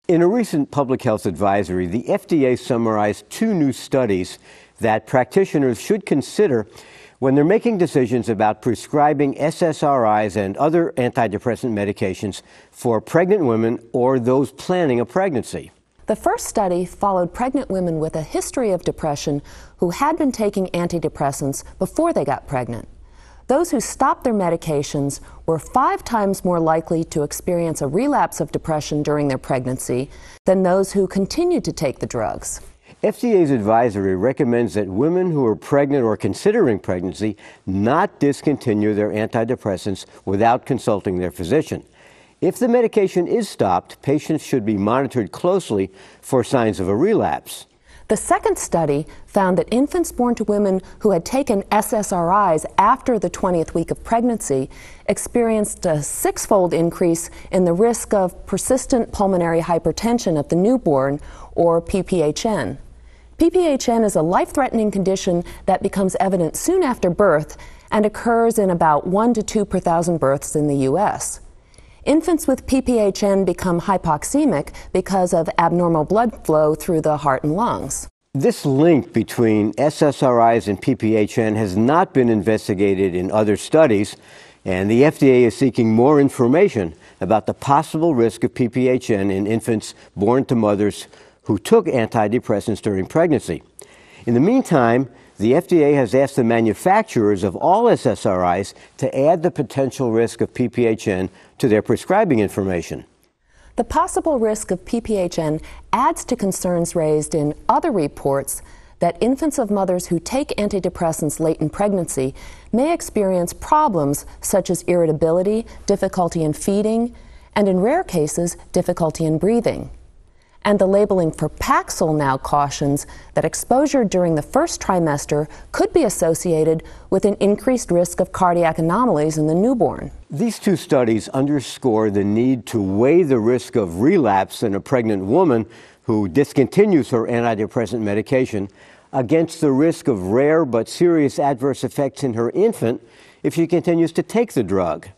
In a recent public health advisory, the FDA summarized two new studies that practitioners should consider when they're making decisions about prescribing SSRIs and other antidepressant medications for pregnant women or those planning a pregnancy. The first study followed pregnant women with a history of depression who had been taking antidepressants before they got pregnant. Those who stopped their medications were 5 times more likely to experience a relapse of depression during their pregnancy than those who continued to take the drugs. FDA's advisory recommends that women who are pregnant or considering pregnancy not discontinue their antidepressants without consulting their physician. If the medication is stopped, patients should be monitored closely for signs of a relapse. The second study found that infants born to women who had taken SSRIs after the 20th week of pregnancy experienced a 6-fold increase in the risk of persistent pulmonary hypertension of the newborn, or PPHN. PPHN is a life-threatening condition that becomes evident soon after birth and occurs in about 1 to 2 per thousand births in the U.S. Infants with PPHN become hypoxemic because of abnormal blood flow through the heart and lungs. This link between SSRIs and PPHN has not been investigated in other studies, and the FDA is seeking more information about the possible risk of PPHN in infants born to mothers who took antidepressants during pregnancy. In the meantime, the FDA has asked the manufacturers of all SSRIs to add the potential risk of PPHN to their prescribing information. The possible risk of PPHN adds to concerns raised in other reports that infants of mothers who take antidepressants late in pregnancy may experience problems such as irritability, difficulty in feeding, and in rare cases, difficulty in breathing. And the labeling for Paxil now cautions that exposure during the first trimester could be associated with an increased risk of cardiac anomalies in the newborn. These two studies underscore the need to weigh the risk of relapse in a pregnant woman who discontinues her antidepressant medication against the risk of rare but serious adverse effects in her infant if she continues to take the drug.